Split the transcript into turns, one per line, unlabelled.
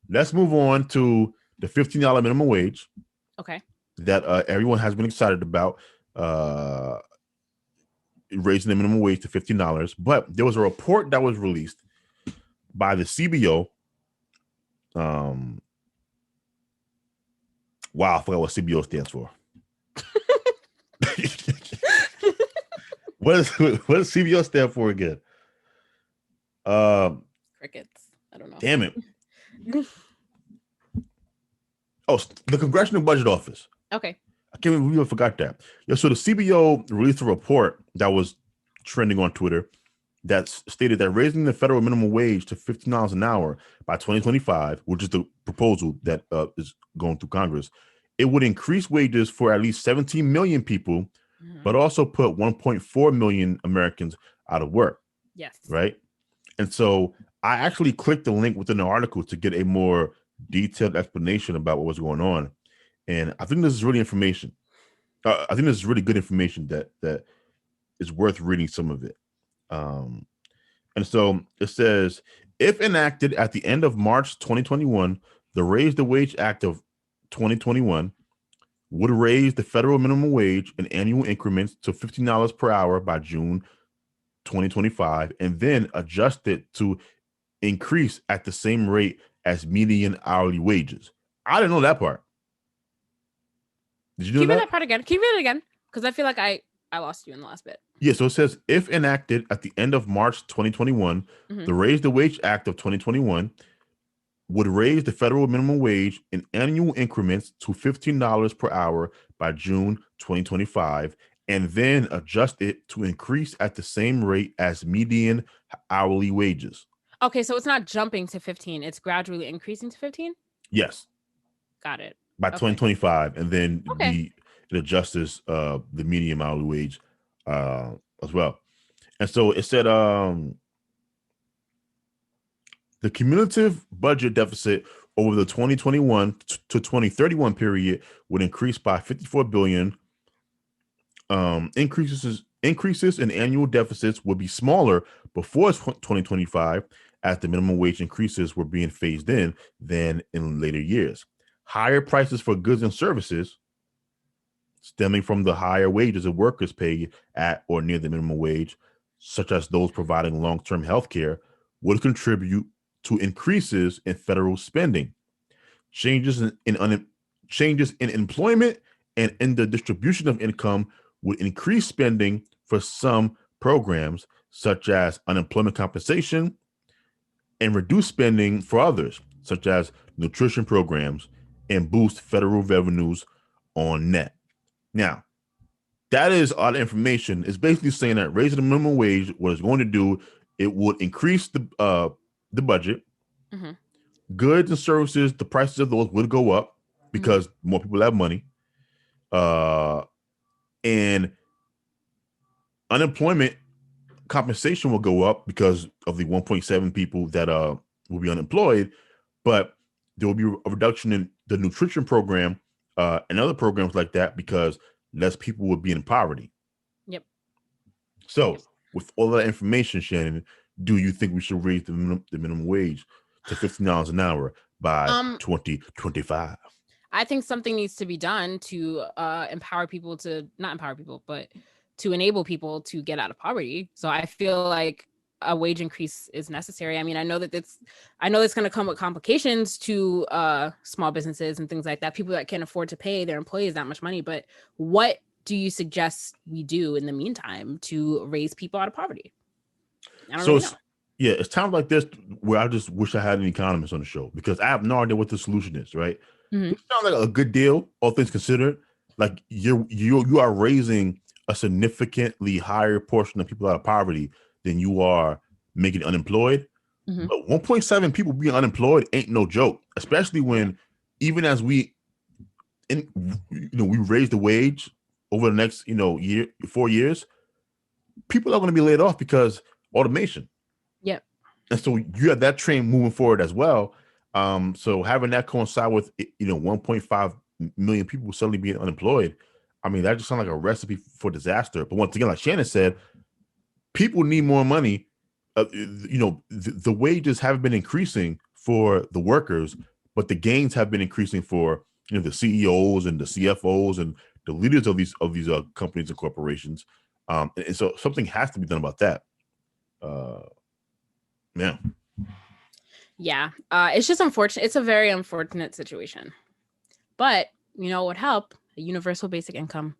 let's move on to the $15 minimum wage.
Okay.
That everyone has been excited about. Raising the minimum wage to $15. But there was a report that was released by the CBO. Wow, I forgot what CBO stands for. What does CBO stand for again?
Crickets. I don't know.
Damn it. Oh, the Congressional Budget Office.
Okay.
I can't believe I forgot that. Yeah, so the CBO released a report that was trending on Twitter that stated that raising the federal minimum wage to $15 an hour by 2025, which is the proposal that is going through Congress, it would increase wages for at least 17 million people, but also put 1.4 million Americans out of work.
Yes.
Right? And so I actually clicked the link within the article to get a more detailed explanation about what was going on. And I think this is really information. I think this is really good information that is worth reading some of it. And so it says, if enacted at the end of March 2021, the Raise the Wage Act of 2021 would raise the federal minimum wage in annual increments to $15 per hour by June 2025, and then adjust it to increase at the same rate as median hourly wages. I didn't know that part. Did you know
that? Keep that part again. Keep it again, because I feel like I lost you in the last bit.
Yeah, so it says, if enacted at the end of March 2021, the Raise the Wage Act of 2021 would raise the federal minimum wage in annual increments to $15 per hour by June 2025, and then adjust it to increase at the same rate as median hourly wages.
Okay, so it's not jumping to 15, it's gradually increasing to 15?
Yes.
Got it.
By 2025, and then it adjusts the median hourly wage as well. And so it said the cumulative budget deficit over the 2021 to 2031 period would increase by 54 billion. Increases in annual deficits would be smaller before 2025, as the minimum wage increases were being phased in than in later years. Higher prices for goods and services, stemming from the higher wages of workers paid at or near the minimum wage, such as those providing long-term health care, would contribute to increases in federal spending. Changes in employment and in the distribution of income would increase spending for some programs, such as unemployment compensation, and reduce spending for others, such as nutrition programs, and boost federal revenues on net. Now, that is all the information. It's basically saying that raising the minimum wage, what it's going to do, it would increase the budget. Goods and services, the prices of those would go up because more people have money. And unemployment compensation will go up because of the 1.7 people that will be unemployed, but there will be a reduction in the nutrition program and other programs like that because less people would be in poverty.
Yep.
So with all that information, Shannon, do you think we should raise the minimum wage to $15 an hour by 2025?
I think something needs to be done to empower people to, not empower people, but to enable people to get out of poverty. So I feel like a wage increase is necessary. I mean, I know it's going to come with complications to small businesses and things like that, people that can't afford to pay their employees that much money. But what do you suggest we do in the meantime to raise people out of poverty? I don't really know.
Yeah, it's times like this where I just wish I had an economist on the show, because I have no idea what the solution is, right? It sounds like a good deal, all things considered. Like you are raising a significantly higher portion of people out of poverty than you are making unemployed. But 1.7 people being unemployed ain't no joke, especially when even as we raise the wage over the next 4 years, people are going to be laid off because automation.
Yep.
And so you have that train moving forward as well. So having that coincide with 1.5 million people suddenly being unemployed, I mean, that just sounds like a recipe for disaster. But once again, like Shannon said, people need more money. The wages haven't been increasing for the workers, but the gains have been increasing for the CEOs and the CFOs and the leaders of these companies and corporations. And so something has to be done about that. Yeah.
Yeah. It's just unfortunate. It's a very unfortunate situation. But what would help? A universal basic income.